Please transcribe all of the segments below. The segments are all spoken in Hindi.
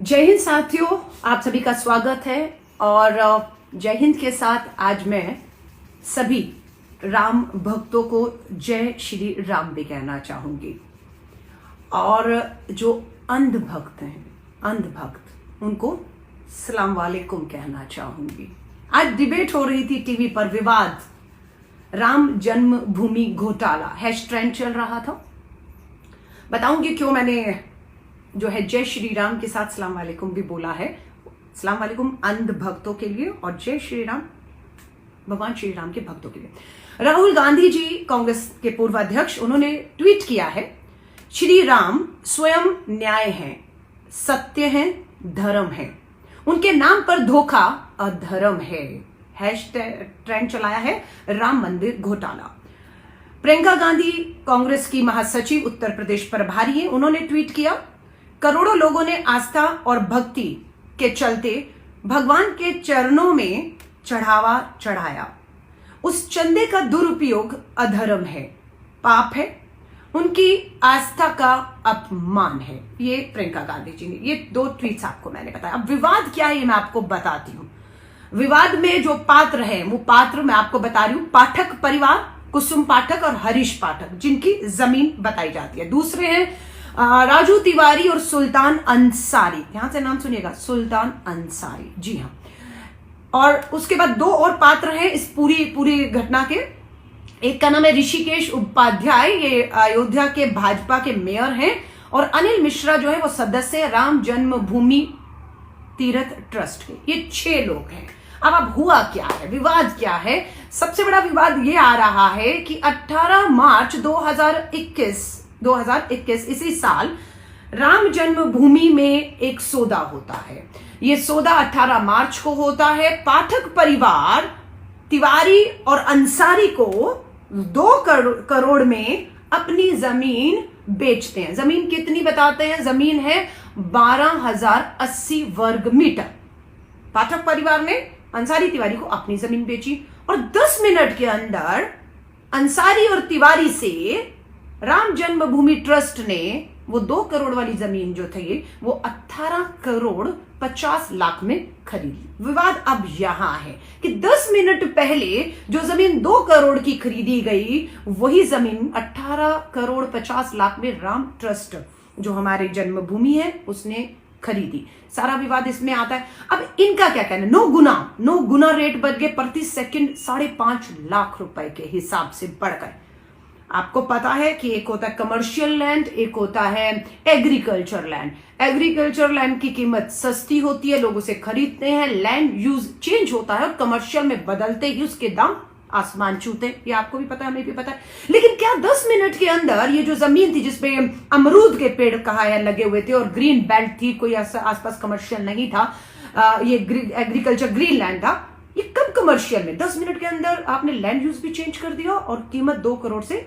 जय हिंद साथियों, आप सभी का स्वागत है। और जय हिंद के साथ आज मैं सभी राम भक्तों को जय श्री राम भी कहना चाहूंगी। और जो अंध भक्त हैं, अंध भक्त, उनको सलाम वालेकुम कहना चाहूंगी। आज डिबेट हो रही थी टीवी पर, विवाद, राम जन्मभूमि घोटाला हैशटैग चल रहा था। बताऊंगी क्यों मैंने जो है जय श्री राम के साथ सलाम वालेकुम भी बोला है। सलाम वालेकुम अंध भक्तों के लिए और जय श्री राम भगवान श्री राम के भक्तों के लिए। राहुल गांधी जी, कांग्रेस के पूर्व अध्यक्ष, उन्होंने ट्वीट किया है, श्री राम स्वयं न्याय हैं, सत्य हैं, धर्म है, उनके नाम पर धोखा अधर्म है। हैशटैग ट्रेंड चलाया है राम मंदिर घोटाला। प्रियंका गांधी, कांग्रेस की महासचिव, उत्तर प्रदेश प्रभारी है, उन्होंने ट्वीट किया, करोड़ों लोगों ने आस्था और भक्ति के चलते भगवान के चरणों में चढ़ावा चढ़ाया। उस चंदे का दुरुपयोग अधर्म है, पाप है, उनकी आस्था का अपमान है। ये प्रियंका गांधी जी ने, ये दो ट्वीट्स आपको मैंने बताया। अब विवाद क्या है ये मैं आपको बताती हूं। विवाद में जो पात्र है वो पात्र मैं आपको बता रही हूं, पाठक परिवार, कुसुम पाठक और हरीश पाठक, जिनकी जमीन बताई जाती है। दूसरे हैं राजू तिवारी और सुल्तान अंसारी, यहां से नाम सुनिएगा, सुल्तान अंसारी, जी हाँ। और उसके बाद दो और पात्र हैं इस पूरी घटना के। एक का नाम है ऋषिकेश उपाध्याय, ये अयोध्या के भाजपा के मेयर हैं, और अनिल मिश्रा जो है वो सदस्य है राम जन्मभूमि तीर्थ ट्रस्ट के। ये 6 लोग हैं। अब हुआ क्या है, विवाद क्या है? सबसे बड़ा विवाद ये आ रहा है कि 18 मार्च 2021 इसी साल राम जन्मभूमि में एक सौदा होता है। यह सौदा 18 मार्च को होता है। पाठक परिवार तिवारी और अंसारी को 2 करोड़ में अपनी जमीन बेचते हैं। जमीन कितनी बताते हैं? जमीन है 12,080 वर्ग मीटर। पाठक परिवार ने अंसारी तिवारी को अपनी जमीन बेची और 10 मिनट के अंदर अंसारी और तिवारी से राम जन्मभूमि ट्रस्ट ने वो 2 करोड़ वाली जमीन जो थी वो 18 करोड़ 50 लाख में खरीदी। विवाद अब यहां है कि 10 मिनट पहले जो जमीन 2 करोड़ की खरीदी गई, वही जमीन 18 करोड़ 50 लाख में राम ट्रस्ट जो हमारे जन्मभूमि है उसने खरीदी। सारा विवाद इसमें आता है। अब इनका क्या कहना है? नो गुना रेट बढ़ गए, प्रति सेकंड 5.5 लाख रुपए के हिसाब से बढ़कर। आपको पता है कि एक होता है कमर्शियल लैंड, एक होता है एग्रीकल्चर लैंड। एग्रीकल्चर लैंड की कीमत सस्ती होती है, लोग उसे खरीदते हैं, लैंड यूज चेंज होता है और कमर्शियल में बदलते ही उसके दाम आसमान छूते हैं। ये आपको भी पता है, हमें भी पता है। लेकिन क्या 10 मिनट के अंदर ये जो जमीन थी जिसपे अमरूद के पेड़ कहा है लगे हुए थे और ग्रीन बेल्ट थी, कोई आसपास कमर्शियल नहीं था, ये एग्रीकल्चर ग्रीन लैंड था, ये कब कमर्शियल में 10 मिनट के अंदर आपने लैंड यूज भी चेंज कर दिया और कीमत 2 करोड़ से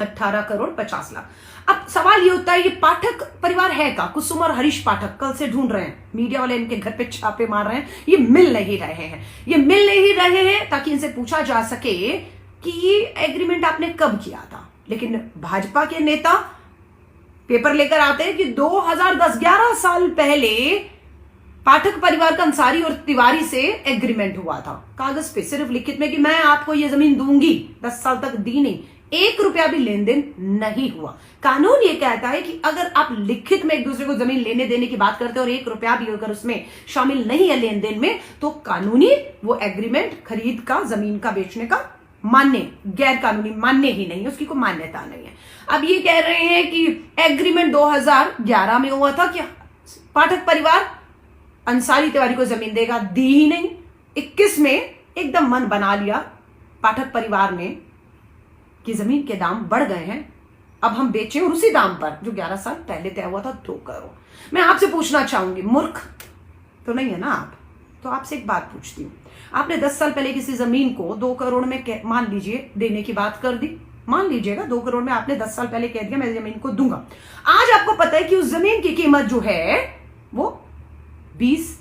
18 करोड़ 50 लाख। अब सवाल ये होता है, ये पाठक परिवार है का? कुसुम और हरीश पाठक कल से ढूंढ रहे हैं, मीडिया वाले इनके घर पे छापे मार रहे हैं, ये मिल नहीं रहे हैं। ये मिल नहीं रहे हैं ताकि इनसे पूछा जा सके कि ये एग्रीमेंट आपने कब किया था। लेकिन भाजपा के नेता पेपर लेकर आते हैं कि 2010-11 साल पहले पाठक परिवार का अंसारी और तिवारी से एग्रीमेंट हुआ था, कागज पे, सिर्फ लिखित में, कि मैं आपको ये जमीन दूंगी। 10 साल तक दी नहीं, 1 रुपया भी लेन देन नहीं हुआ। कानून ये कहता है कि अगर आप लिखित में एक दूसरे को जमीन लेने देने की बात करते हो और 1 रुपया भी अगर उसमें शामिल नहीं है लेन देन में, तो कानूनी वो एग्रीमेंट खरीद का, जमीन का बेचने का मान्य, गैर कानूनी मान्य ही नहीं है, उसकी कोई मान्यता नहीं है। अब ये कह रहे हैं कि एग्रीमेंट 2011 में हुआ था कि पाठक परिवार अंसारी तिवारी को जमीन देगा, दी ही नहीं। 21 में एकदम मन बना लिया पाठक परिवार ने कि जमीन के दाम बढ़ गए हैं, अब हम बेचें और उसी दाम पर जो 11 साल पहले तय हुआ था 2 करोड़। मैं आपसे पूछना चाहूंगी, मूर्ख तो नहीं है ना आप? तो आपसे एक बात पूछती हूं, आपने 10 साल पहले किसी जमीन को 2 करोड़ में मान लीजिए देने की बात कर दी, मान लीजिएगा 2 करोड़ में आपने 10 साल पहले कह दिया मैं जमीन को दूंगा। आज आपको पता है कि उस जमीन की कीमत जो है वो 20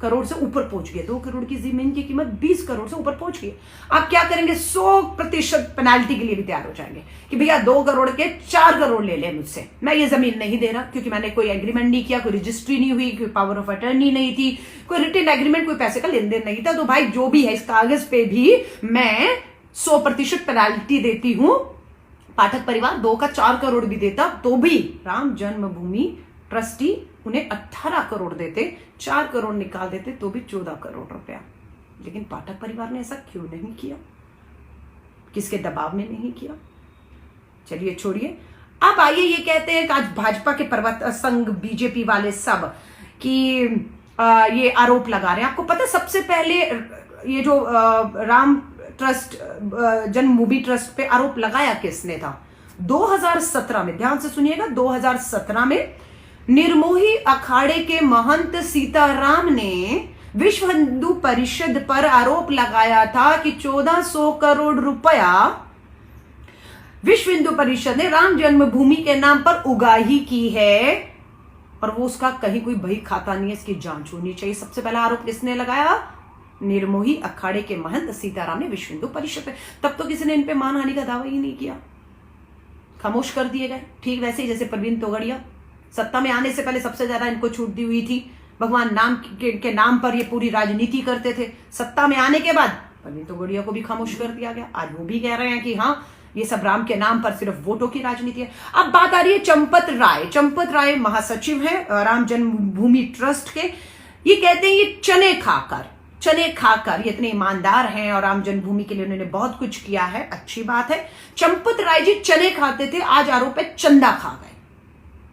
करोड़ से ऊपर पहुंच गए। 2 करोड़ की जमीन की कीमत 20 करोड़ से ऊपर पहुंच गई। आप क्या करेंगे? 100% पेनाल्टी के लिए भी तैयार हो जाएंगे कि भैया 2 करोड़ के 4 करोड़ ले ले मुझसे, मैं ये जमीन नहीं दे रहा, क्योंकि मैंने कोई एग्रीमेंट नहीं किया, कोई रजिस्ट्री नहीं हुई, कोई पावर ऑफ अटर्नी नहीं थी, कोई रिटन एग्रीमेंट, कोई पैसे का लेन देन नहीं था। तो भाई जो भी है इस कागज पे भी मैं 100% पेनाल्टी देती हूं। पाठक परिवार 2 का 4 करोड़ भी देता तो भी राम जन्मभूमि ट्रस्टी उन्हें 18 करोड़ देते, 4 करोड़ निकाल देते तो भी 14 करोड़ रुपया। लेकिन पाठक परिवार ने ऐसा क्यों नहीं किया? किसके दबाव में नहीं किया? चलिए छोड़िए। अब आइए, ये कहते हैं कि आज भाजपा के पर्वत संघ बीजेपी वाले सब कि ये आरोप लगा रहे हैं। आपको पता सबसे पहले ये जो राम ट्रस्ट जन्मभूमि ट्रस्ट पे आरोप लगाया किसने था? 2017 में, ध्यान से सुनिएगा, 2017 में निर्मोही अखाड़े के महंत सीताराम ने विश्व हिंदू परिषद पर आरोप लगाया था कि 1400 करोड़ रुपया विश्व हिंदू परिषद ने राम जन्मभूमि के नाम पर उगाही की है और वो उसका कहीं कोई बही खाता नहीं है, इसकी जांच होनी चाहिए। सबसे पहला आरोप किसने लगाया? निर्मोही अखाड़े के महंत सीताराम ने विश्व हिंदू परिषद पे। तब तो किसी ने इन पे मानहानि का दावा ही नहीं किया, खामोश कर दिए गए। ठीक वैसे ही जैसे प्रवीण तोगड़िया सत्ता में आने से पहले सबसे ज्यादा इनको छूट दी हुई थी, भगवान नाम के नाम पर ये पूरी राजनीति करते थे। सत्ता में आने के बाद प्रवीण तोगड़िया को भी खामोश कर दिया गया। आज वो भी कह रहे हैं कि हाँ ये सब राम के नाम पर सिर्फ वोटों की राजनीति है। अब बात आ रही है चंपत राय। चंपत राय महासचिव है राम जन्मभूमि ट्रस्ट के। ये कहते हैं ये चने खाकर ये इतने ईमानदार हैं और राम जन्मभूमि के लिए उन्होंने बहुत कुछ किया है, अच्छी बात है। चंपत राय जी चने खाते थे, आज आरोप है चंदा खा गए।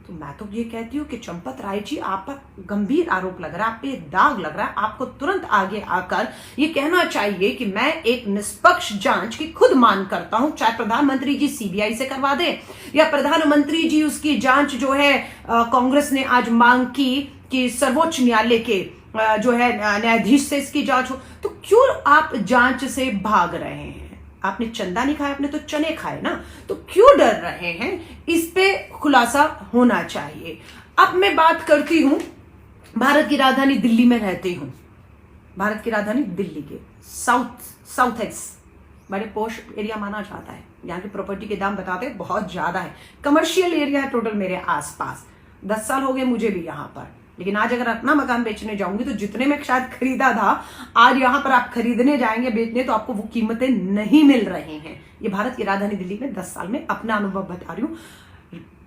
तो मैं तो ये कहती हूँ कि चंपत राय जी आप पर गंभीर आरोप लग रहा है, आप पे दाग लग रहा है। आपको तुरंत आगे आकर ये कहना चाहिए कि मैं एक निष्पक्ष जांच की खुद मांग करता हूं, चाहे प्रधानमंत्री जी सीबीआई से करवा दे या प्रधानमंत्री जी उसकी जांच जो है कांग्रेस ने आज मांग की कि सर्वोच्च न्यायालय के जो है न्यायाधीश से इसकी जांच हो। तो क्यों आप जांच से भाग रहे हैं? आपने चंदा नहीं खाया, आपने तो चने खाए ना, तो क्यों डर रहे हैं? इस पे खुलासा होना चाहिए। अब मैं बात करती हूं, भारत की राजधानी दिल्ली में रहती हूं। भारत की राजधानी दिल्ली के साउथ एक्स बड़े पोश एरिया माना जाता है। यहाँ की प्रॉपर्टी के दाम बताते हैं बहुत ज्यादा है, कमर्शियल एरिया है टोटल मेरे आसपास। 10 साल हो गए मुझे भी यहाँ पर, लेकिन आज अगर अपना मकान बेचने जाऊंगी तो जितने में शायद खरीदा था, आज यहां पर आप खरीदने जाएंगे बेचने तो आपको वो कीमतें नहीं मिल रही हैं। ये भारत की राजधानी दिल्ली में 10 साल में अपना अनुभव बता रही हूं।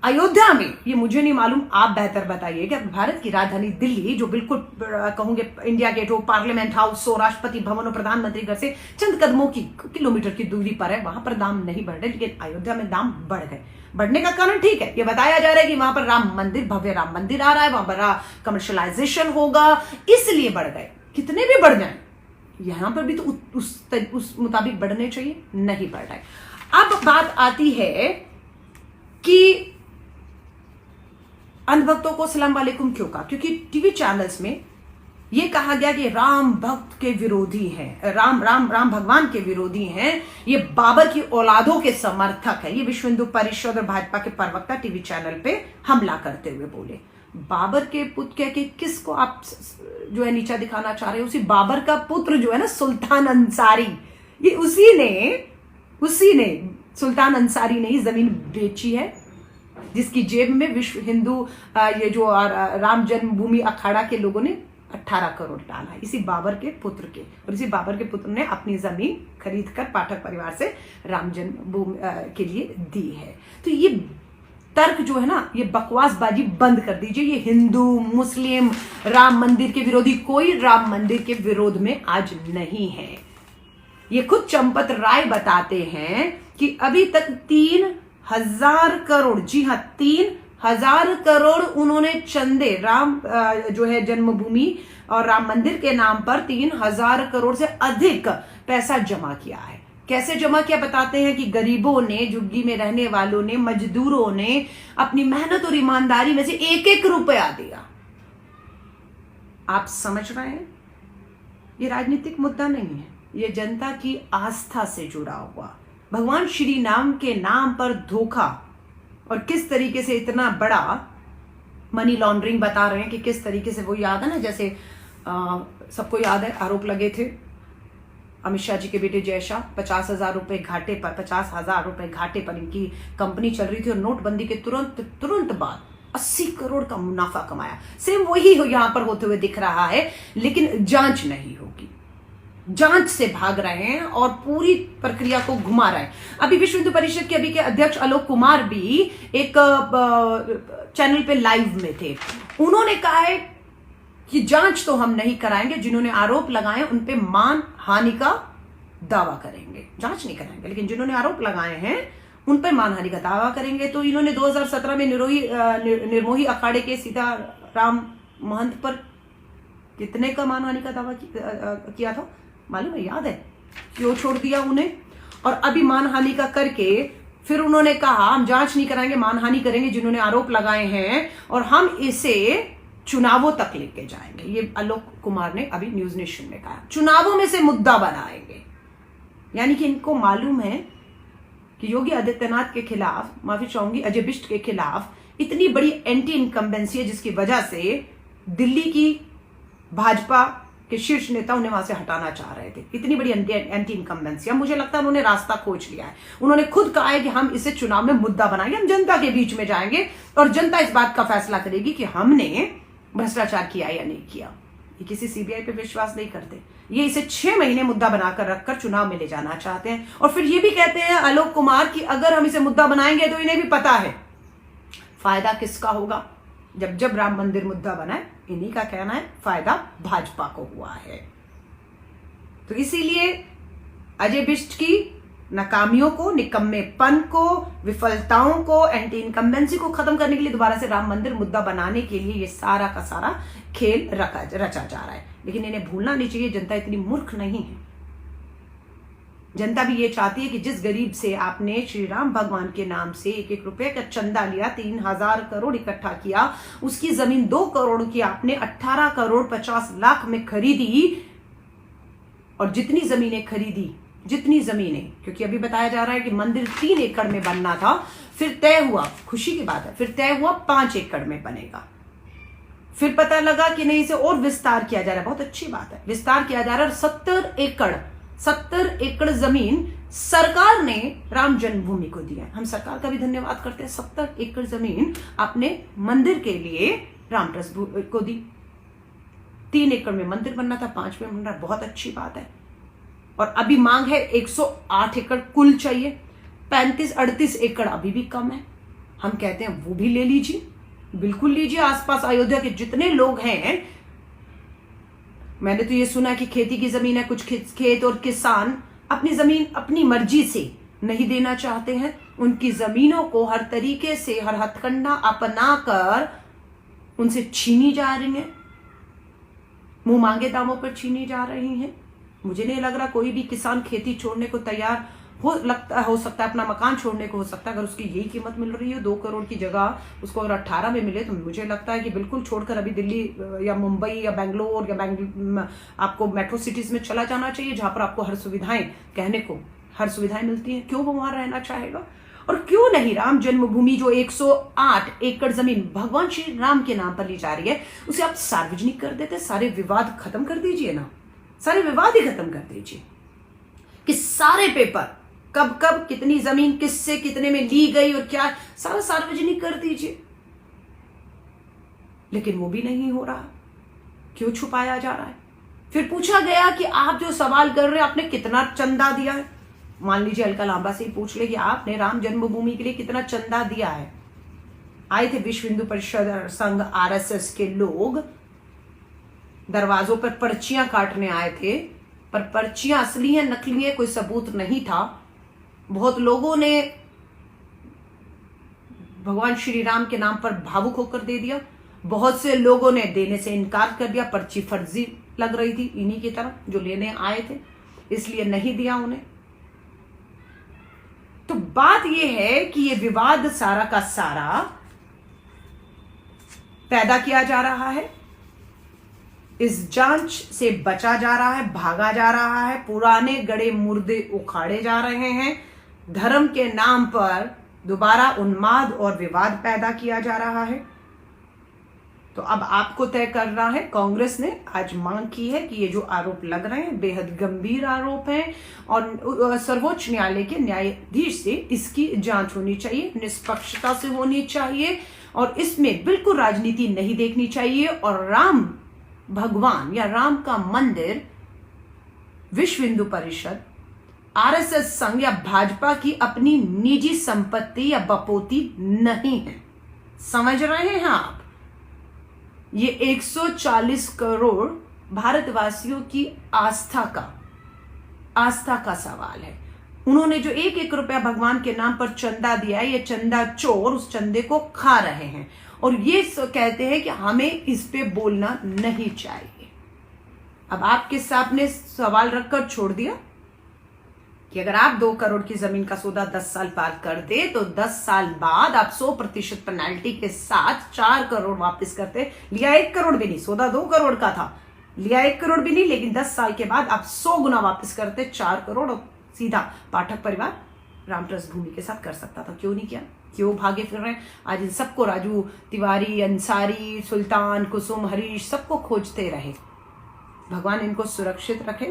अयोध्या में ये मुझे नहीं मालूम, आप बेहतर बताइए कि भारत की राजधानी दिल्ली जो बिल्कुल कहूंगे इंडिया गेट हो, पार्लियामेंट हाउस हो, राष्ट्रपति भवन हो, प्रधानमंत्री घर से चंद कदमों की किलोमीटर की दूरी पर है, वहां पर दाम नहीं बढ़ रहे, लेकिन अयोध्या में दाम बढ़ गए। बढ़ने का कारण ठीक है, ये बताया जा रहा है कि वहां पर राम मंदिर, भव्य राम मंदिर आ रहा है, वहां पर कमर्शलाइजेशन होगा, इसलिए बढ़ गए। कितने भी बढ़ जाए यहां पर भी तो उस मुताबिक बढ़ने चाहिए, नहीं बढ़ रहा है। अब बात आती है कि अंधभक्तों को सलाम वालेकुम क्यों कहा? क्योंकि टीवी चैनल्स में ये कहा गया कि राम भक्त के विरोधी हैं, राम भगवान के विरोधी हैं, ये बाबर की औलादों के समर्थक है। ये विश्व हिंदू परिषद और भाजपा के प्रवक्ता टीवी चैनल पे हमला करते हुए बोले। बाबर के पुत्र के किसको आप जो है नीचा दिखाना चाह रहे हो? उसी बाबर का पुत्र जो है ना सुल्तान अंसारी, ये उसी ने सुल्तान अंसारी ने ही जमीन बेची है, जिसकी जेब में विश्व हिंदू ये जो राम जन्मभूमि अखाड़ा के लोगों ने 18 करोड़ डाला, इसी बाबर के पुत्र के। और इसी बाबर के पुत्र ने अपनी जमीन खरीदकर पाठक परिवार से राम जन्मभूमि के लिए दी है। तो ये तर्क जो है ना, ये बकवासबाजी बंद कर दीजिए। ये हिंदू मुस्लिम राम मंदिर के विरोधी, कोई राम मंदिर के विरोध में आज नहीं है। ये खुद चंपत राय बताते हैं कि अभी तक 3000 करोड़, जी हाँ 3000 करोड़ उन्होंने चंदे राम जो है जन्मभूमि और राम मंदिर के नाम पर 3000 करोड़ से अधिक पैसा जमा किया है। कैसे जमा किया बताते हैं कि गरीबों ने, झुग्गी में रहने वालों ने, मजदूरों ने अपनी मेहनत और ईमानदारी में से 1-1 रुपया दिया। आप समझ रहे हैं, ये राजनीतिक मुद्दा नहीं है, ये जनता की आस्था से जुड़ा हुआ भगवान श्री राम के नाम पर धोखा। और किस तरीके से इतना बड़ा मनी लॉन्ड्रिंग बता रहे हैं कि किस तरीके से, वो याद है ना जैसे सबको याद है आरोप लगे थे अमित शाह जी के बेटे जय शाह 50,000 रुपए घाटे पर 50,000 रुपए घाटे पर इनकी कंपनी चल रही थी और नोटबंदी के तुरंत बाद 80 करोड़ का मुनाफा कमाया। सेम वही यहां पर होते हुए दिख रहा है, लेकिन जांच नहीं होगी, जांच से भाग रहे हैं और पूरी प्रक्रिया को घुमा रहे हैं। अभी विश्व हिंदू परिषद के अभी के अध्यक्ष आलोक कुमार भी एक चैनल पे लाइव में थे। उन्होंने कहा है कि जांच तो हम नहीं कराएंगे, जिन्होंने आरोप लगाए उन पे मान हानि का दावा करेंगे, जांच नहीं कराएंगे, लेकिन जिन्होंने आरोप लगाए हैं उन पर मानहानि का दावा करेंगे। तो इन्होंने 2017 में निर्मोही अखाड़े के सीताराम महंत पर कितने का मानहानि का दावा किया था मालूम है, याद है? क्यों छोड़ दिया उन्हें? और अभी मानहानि का करके फिर उन्होंने कहा हम जांच नहीं कराएंगे, मानहानि करेंगे जिन्होंने आरोप लगाए हैं और हम इसे चुनावों तक लेके जाएंगे। ये आलोक कुमार ने अभी न्यूज नेशन में कहा, चुनावों में से मुद्दा बनाएंगे। यानी कि इनको मालूम है कि योगी आदित्यनाथ के खिलाफ, माफी चाहूंगी अजय बिष्ट के खिलाफ इतनी बड़ी एंटी इनकम्बेंसी है जिसकी वजह से दिल्ली की भाजपा के शीर्ष नेता उन्हें वहां से हटाना चाह रहे थे। इतनी बड़ी एंटी इनकम्बेंसी, अब मुझे लगता है उन्होंने रास्ता खोज लिया है। उन्होंने खुद कहा है कि हम इसे चुनाव में मुद्दा बनाएंगे, हम जनता के बीच में जाएंगे और जनता इस बात का फैसला करेगी कि हमने भ्रष्टाचार किया या नहीं किया। ये किसी सीबीआई पे विश्वास नहीं करते, ये इसे 6 महीने मुद्दा बनाकर रखकर चुनाव में ले जाना चाहते हैं। और फिर ये भी कहते हैं आलोक कुमार कि अगर हम इसे मुद्दा बनाएंगे तो इन्हें भी पता है फायदा किसका होगा। जब राम मंदिर मुद्दा बना है, इन्हीं का कहना है फायदा भाजपा को हुआ है। तो इसीलिए अजय बिष्ट की नाकामियों को, निकम्मेपन को, विफलताओं को, एंटी इनकम्बेंसी को खत्म करने के लिए दोबारा से राम मंदिर मुद्दा बनाने के लिए ये सारा का सारा खेल रचा जा रहा है। लेकिन इन्हें भूलना नहीं चाहिए, जनता इतनी मूर्ख नहीं है। जनता भी ये चाहती है कि जिस गरीब से आपने श्री राम भगवान के नाम से 1-1 रुपए का चंदा लिया, 3,000 करोड़ इकट्ठा किया, उसकी जमीन 2 करोड़ की आपने 18 करोड़ 50 लाख में खरीदी। और जितनी जमीनें, क्योंकि अभी बताया जा रहा है कि मंदिर 3 एकड़ में बनना था, फिर तय हुआ, खुशी की बात है, फिर तय हुआ 5 एकड़ में बनेगा। फिर पता लगा कि नहीं, इसे और विस्तार किया जा रहा है, बहुत अच्छी बात है, विस्तार किया जा रहा है। 70 एकड़ जमीन सरकार ने राम जन्मभूमि को दिया है। हम सरकार का भी धन्यवाद करते हैं। 70 एकड़ जमीन आपने मंदिर के लिए राम ट्रस्ट को दी। 3 एकड़ में मंदिर बनना था, 5 में बन रहा है, बहुत अच्छी बात है। और अभी मांग है 108 एकड़ कुल चाहिए, 35-38 एकड़ अभी भी कम है। हम कहते हैं वो भी ले लीजिए, बिल्कुल लीजिए। आसपास अयोध्या के जितने लोग हैं, मैंने तो ये सुना कि खेती की जमीन है, कुछ खेत और किसान अपनी जमीन अपनी मर्जी से नहीं देना चाहते हैं, उनकी जमीनों को हर तरीके से, हर हथकंडा अपनाकर उनसे छीनी जा रही है, मुंह मांगे दामों पर छीनी जा रही हैं। मुझे नहीं लग रहा कोई भी किसान खेती छोड़ने को तैयार हो सकता है, अपना मकान छोड़ने को हो सकता है। अगर उसकी यही कीमत मिल रही है 2 करोड़ की जगह उसको अगर 18 में मिले, तो मुझे लगता है कि बिल्कुल छोड़कर अभी दिल्ली या मुंबई या बेंगलोर या आपको मेट्रो सिटीज में चला जाना चाहिए, जहां पर आपको हर सुविधाएं मिलती हैं। क्यों वो वहां रहना चाहेगा? और क्यों नहीं राम जन्मभूमि जो 108 एकड़ जमीन भगवान श्री राम के नाम पर ली जा रही है, उसे आप सार्वजनिक कर देते, सारे विवाद खत्म कर दीजिए ना, सारे विवाद ही खत्म कर दीजिए कि सारे पेपर कब कितनी जमीन किससे कितने में ली गई और क्या, सारा सार्वजनिक कर दीजिए। लेकिन वो भी नहीं हो रहा, क्यों छुपाया जा रहा है? फिर पूछा गया कि आप जो सवाल कर रहे हैं, आपने कितना चंदा दिया है? मान लीजिए अलका लांबा से ही पूछ ले कि आपने राम जन्मभूमि के लिए कितना चंदा दिया है। आए थे विश्व हिंदू परिषद संघ आरएसएस के लोग, दरवाजों पर पर्चियां काटने आए थे, पर पर्चियां असली है नकली है कोई सबूत नहीं था। बहुत लोगों ने भगवान श्री राम के नाम पर भावुक होकर दे दिया, बहुत से लोगों ने देने से इनकार कर दिया, पर्ची फर्जी लग रही थी इन्हीं की तरह जो लेने आए थे, इसलिए नहीं दिया उन्हें। तो बात यह है कि यह विवाद सारा का सारा पैदा किया जा रहा है, इस जांच से बचा जा रहा है, भागा जा रहा है, पुराने गड़े मुर्दे उखाड़े जा रहे हैं, धर्म के नाम पर दोबारा उन्माद और विवाद पैदा किया जा रहा है। तो अब आपको तय करना है। कांग्रेस ने आज मांग की है कि ये जो आरोप लग रहे हैं बेहद गंभीर आरोप हैं और सर्वोच्च न्यायालय के न्यायाधीश से इसकी जांच होनी चाहिए, निष्पक्षता से होनी चाहिए और इसमें बिल्कुल राजनीति नहीं देखनी चाहिए। और राम भगवान या राम का मंदिर विश्व हिंदू परिषद, आरएसएस संघ या भाजपा की अपनी निजी संपत्ति या बपोती नहीं है। समझ रहे हैं आप? ये 140 करोड़ भारतवासियों की आस्था का सवाल है। उन्होंने जो 1-1 रुपया भगवान के नाम पर चंदा दिया है, ये चंदा चोर उस चंदे को खा रहे हैं और ये कहते हैं कि हमें इस पे बोलना नहीं चाहिए। अब आपके सामने सवाल रखकर छोड़ दिया कि अगर आप 2 करोड़ की जमीन का सौदा 10 साल पार कर दे तो 10 साल बाद आप 100% पेनाल्टी के साथ 4 करोड़ वापस करते। लिया 1 करोड़ भी नहीं, सौदा 2 करोड़ का था, लिया 1 करोड़ भी नहीं, लेकिन 10 साल के बाद आप 100 गुना वापस करते 4 करोड़ और सीधा पाठक परिवार राम ट्रस्ट भूमि के साथ कर सकता था। क्यों नहीं किया? क्यों भागे फिर रहे हैं? आज इन सबको राजू तिवारी, अंसारी, सुल्तान, कुसुम, हरीश सबको खोजते रहे। भगवान इनको सुरक्षित रखे,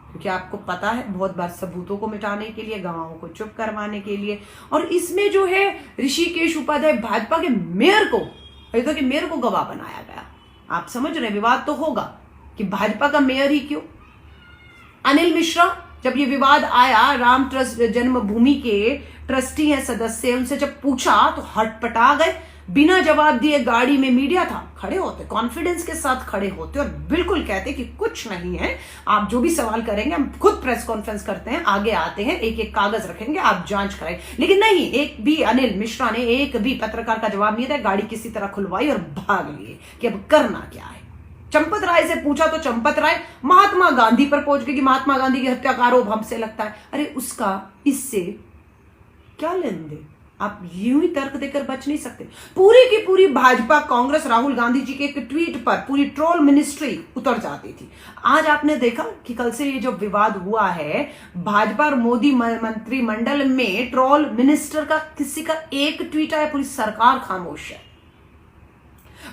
क्योंकि आपको पता है बहुत बार सबूतों को मिटाने के लिए, गवाहों को चुप करवाने के लिए। और इसमें जो है ऋषिकेश उपाध्याय भाजपा के मेयर को, अयोध्या के मेयर को गवाह बनाया गया। आप समझ रहे, विवाद तो होगा कि भाजपा का मेयर ही क्यों। अनिल मिश्रा, जब ये विवाद आया, राम ट्रस्ट जन्मभूमि के ट्रस्टी हैं, सदस्य, उनसे जब पूछा तो हटपटा गए, बिना जवाब दिए। गाड़ी में मीडिया था, खड़े होते, कॉन्फिडेंस के साथ खड़े होते और बिल्कुल कहते कि कुछ नहीं है, आप जो भी सवाल करेंगे हम खुद प्रेस कॉन्फ्रेंस करते हैं, आगे आते हैं, एक कागज रखेंगे, आप जांच कराएं। लेकिन नहीं, एक भी अनिल मिश्रा ने एक भी पत्रकार का जवाब नहीं दिया, गाड़ी किसी तरह खुलवाई और भाग लिए कि अब करना क्या है। चंपत राय से पूछा तो चंपत राय महात्मा गांधी पर पहुंच गई कि महात्मा गांधी की हत्या का आरोप हमसे लगता है। अरे उसका इससे क्या लेन देन? आप यूं ही तर्क देकर बच नहीं सकते। पूरी की पूरी भाजपा, कांग्रेस, राहुल गांधी जी के एक ट्वीट पर पूरी ट्रोल मिनिस्ट्री उतर जाती थी। आज आपने देखा कि कल से ये जो विवाद हुआ है, भाजपा और मोदी मंत्रिमंडल में ट्रोल मिनिस्टर का किसी का एक ट्वीट आया, पूरी सरकार खामोश है।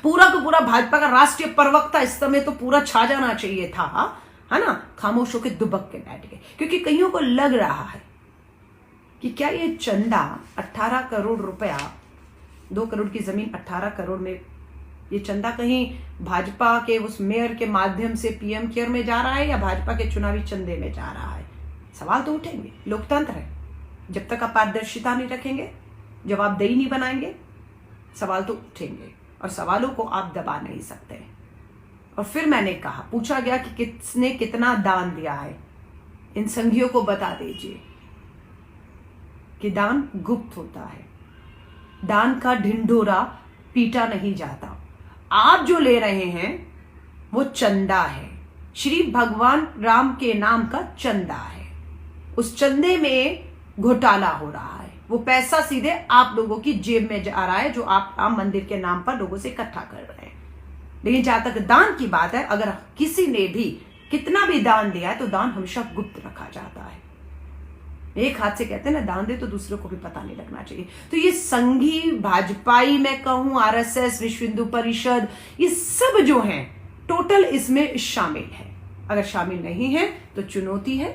पूरा का पूरा भाजपा का राष्ट्रीय प्रवक्ता इस समय तो पूरा छा जाना चाहिए था, है ना, खामोश होकर दुबक के बैठ गए, क्योंकि कईयों को लग रहा है कि क्या ये चंदा 18 करोड़ रुपया, 2 करोड़ की जमीन 18 करोड़ में, ये चंदा कहीं भाजपा के उस मेयर के माध्यम से पीएम केयर में जा रहा है या भाजपा के चुनावी चंदे में जा रहा है? सवाल तो उठेंगे। लोकतंत्र है, जब तक आप पारदर्शिता नहीं रखेंगे, जवाबदेही नहीं बनाएंगे, सवाल तो उठेंगे और सवालों को आप दबा नहीं सकते। और फिर मैंने कहा, पूछा गया कि किसने कितना दान दिया है, इन संघियों को बता दीजिए कि दान गुप्त होता है, दान का ढिंढोरा पीटा नहीं जाता। आप जो ले रहे हैं वो चंदा है, श्री भगवान राम के नाम का चंदा है। उस चंदे में घोटाला हो रहा है, वो पैसा सीधे आप लोगों की जेब में जा रहा है, जो आप राम मंदिर के नाम पर लोगों से इकट्ठा कर रहे हैं। लेकिन जहां तक दान की बात है, अगर किसी ने भी कितना भी दान दिया है तो दान हमेशा गुप्त रखा जाता है। एक हाथ से कहते हैं ना, दान दे तो दूसरों को भी पता नहीं लगना चाहिए। तो ये संघी, भाजपाई, मैं कहूं आरएसएस, विश्व हिंदू परिषद, ये सब जो हैं टोटल इसमें शामिल है। अगर शामिल नहीं है तो चुनौती है।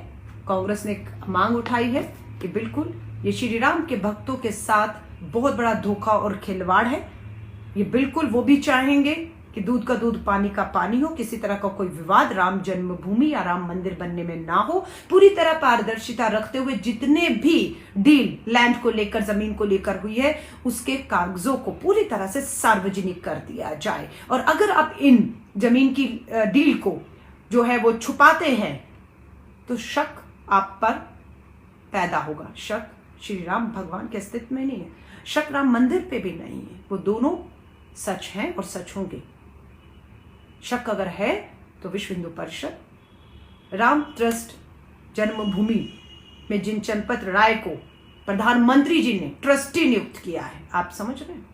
कांग्रेस ने एक मांग उठाई है कि बिल्कुल ये श्री राम के भक्तों के साथ बहुत बड़ा धोखा और खिलवाड़ है। ये बिल्कुल वो भी चाहेंगे कि दूध का दूध, पानी का पानी हो, किसी तरह का कोई विवाद राम जन्मभूमि या राम मंदिर बनने में ना हो। पूरी तरह पारदर्शिता रखते हुए जितने भी डील लैंड को लेकर, जमीन को लेकर हुई है, उसके कागजों को पूरी तरह से सार्वजनिक कर दिया जाए। और अगर आप इन जमीन की डील को जो है वो छुपाते हैं तो शक आप पर पैदा होगा। शक श्री राम भगवान के अस्तित्व में नहीं है, शक राम मंदिर पे भी नहीं है। वो दोनों सच हैं और सच होंगे। शक अगर है तो विश्व हिंदू परिषद, राम ट्रस्ट जन्मभूमि में जिन चंपत राय को प्रधानमंत्री जी ने ट्रस्टी नियुक्त किया है, आप समझ रहे हैं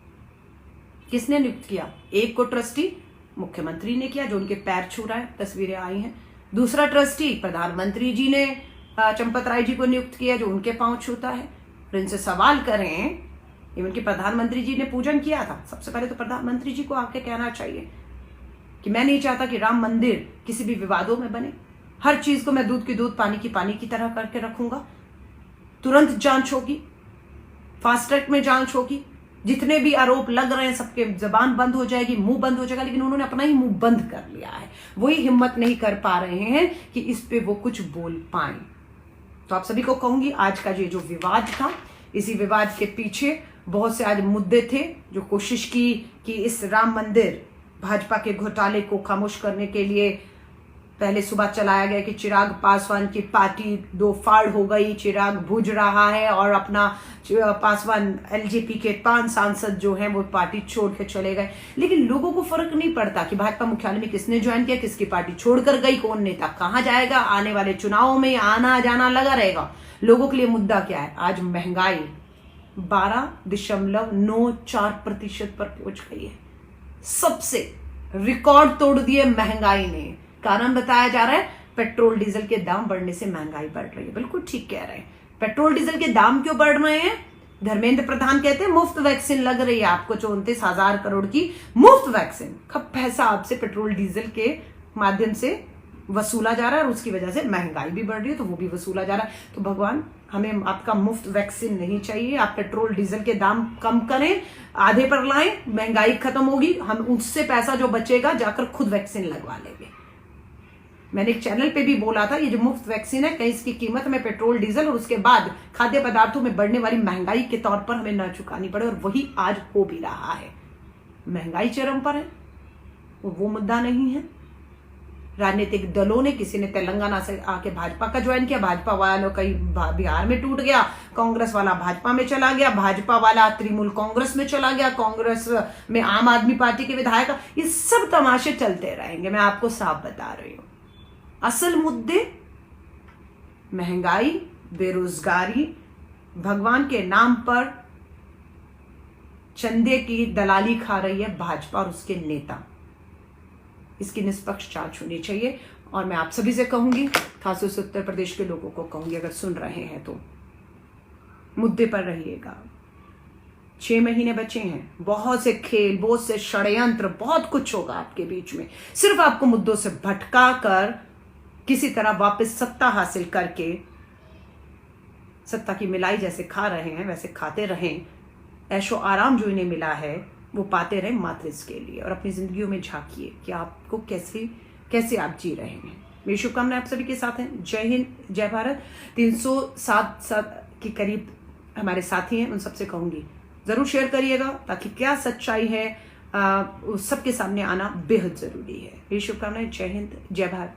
किसने नियुक्त किया? एक को ट्रस्टी मुख्यमंत्री ने किया, जो उनके पैर छू रहा है, तस्वीरें आई हैं। दूसरा ट्रस्टी प्रधानमंत्री जी ने चंपत राय जी को नियुक्त किया, जो उनके पांव छूता है। और इनसे सवाल करें इवन कि प्रधानमंत्री जी ने पूजन किया था। सबसे पहले तो प्रधानमंत्री जी को आके कहना चाहिए कि मैं नहीं चाहता कि राम मंदिर किसी भी विवादों में बने। हर चीज को मैं दूध की दूध, पानी की तरह करके रखूंगा। तुरंत जांच होगी, फास्ट ट्रैक में जांच होगी। जितने भी आरोप लग रहे हैं सबके जबान बंद हो जाएगी, मुंह बंद हो जाएगा। लेकिन उन्होंने अपना ही मुंह बंद कर लिया है। वही हिम्मत नहीं कर पा रहे हैं कि इस पे वो कुछ बोल पाए। तो आप सभी को कहूंगी, आज का ये जो विवाद था, इसी विवाद के पीछे बहुत से आज मुद्दे थे। जो कोशिश की कि इस राम मंदिर भाजपा के घोटाले को खामोश करने के लिए पहले सुबह चलाया गया कि चिराग पासवान की पार्टी दो फाड़ हो गई, चिराग बुझ रहा है और अपना पासवान एलजेपी के 5 सांसद जो हैं वो पार्टी छोड़ के चले गए। लेकिन लोगों को फर्क नहीं पड़ता कि भाजपा मुख्यालय में किसने ज्वाइन किया, किसकी पार्टी छोड़कर गई, कौन नेता कहां जाएगा। आने वाले चुनावों में आना जाना लगा रहेगा। लोगों के लिए मुद्दा क्या है? आज महंगाई 12.94% पर पहुंच गई है। सबसे रिकॉर्ड तोड़ दिए महंगाई ने। कारण बताया जा रहा है पेट्रोल डीजल के दाम बढ़ने से महंगाई बढ़ रही है। बिल्कुल ठीक कह रहे हैं। पेट्रोल डीजल के दाम क्यों बढ़ रहे हैं? धर्मेंद्र प्रधान कहते हैं मुफ्त वैक्सीन लग रही है आपको 34,000 करोड़ की मुफ्त वैक्सीन। कब पैसा आपसे पेट्रोल डीजल के माध्यम से वसूला जा रहा है और उसकी वजह से महंगाई भी बढ़ रही है, तो वो भी वसूला जा रहा है। तो भगवान, हमें आपका मुफ्त वैक्सीन नहीं चाहिए। आप पेट्रोल डीजल के दाम कम करें, आधे पर लाएं, महंगाई खत्म होगी। हम उससे पैसा जो बचेगा जाकर खुद वैक्सीन लगवा लेंगे। मैंने एक चैनल पे भी बोला था, ये जो मुफ्त वैक्सीन है कहीं इसकी कीमत में पेट्रोल डीजल और उसके बाद खाद्य पदार्थों में बढ़ने वाली महंगाई के तौर पर हमें न चुकानी पड़े, और वही आज हो भी रहा है। महंगाई चरम पर है, वो मुद्दा नहीं है। राजनीतिक दलों ने, किसी ने तेलंगाना से आके भाजपा का ज्वाइन किया, भाजपा वालों का बिहार में टूट गया, कांग्रेस वाला भाजपा में चला गया, भाजपा वाला तृणमूल कांग्रेस में चला गया, कांग्रेस में आम आदमी पार्टी के विधायक। ये सब तमाशे चलते रहेंगे, मैं आपको साफ बता रही हूं। असल मुद्दे महंगाई, बेरोजगारी, भगवान के नाम पर चंदे की दलाली खा रही है भाजपा और उसके नेता। इसकी निष्पक्ष जांच होनी चाहिए। और मैं आप सभी से कहूंगी, खासतौर से उत्तर प्रदेश के लोगों को कहूंगी, अगर सुन रहे हैं तो मुद्दे पर रहिएगा। 6 महीने बचे हैं, बहुत से खेल, बहुत से षड्यंत्र, बहुत कुछ होगा आपके बीच में। सिर्फ आपको मुद्दों से भटका कर किसी तरह वापस सत्ता हासिल करके, सत्ता की मिलाई जैसे खा रहे हैं वैसे खाते रहें। ऐशो आराम जो इन्हें मिला है वो पाते रहें मात्र इसके लिए। और अपनी जिंदगियों में झांकिए कि आपको कैसे आप जी रहे हैं। मेरी शुभकामनाएं आप सभी के साथ हैं। जय हिंद, जय भारत। 307 के करीब हमारे साथी हैं, उन सबसे कहूंगी जरूर शेयर करिएगा, ताकि क्या सच्चाई है सबके सामने आना बेहद जरूरी है। मेरी शुभकामनाएं। जय हिंद, जय भारत।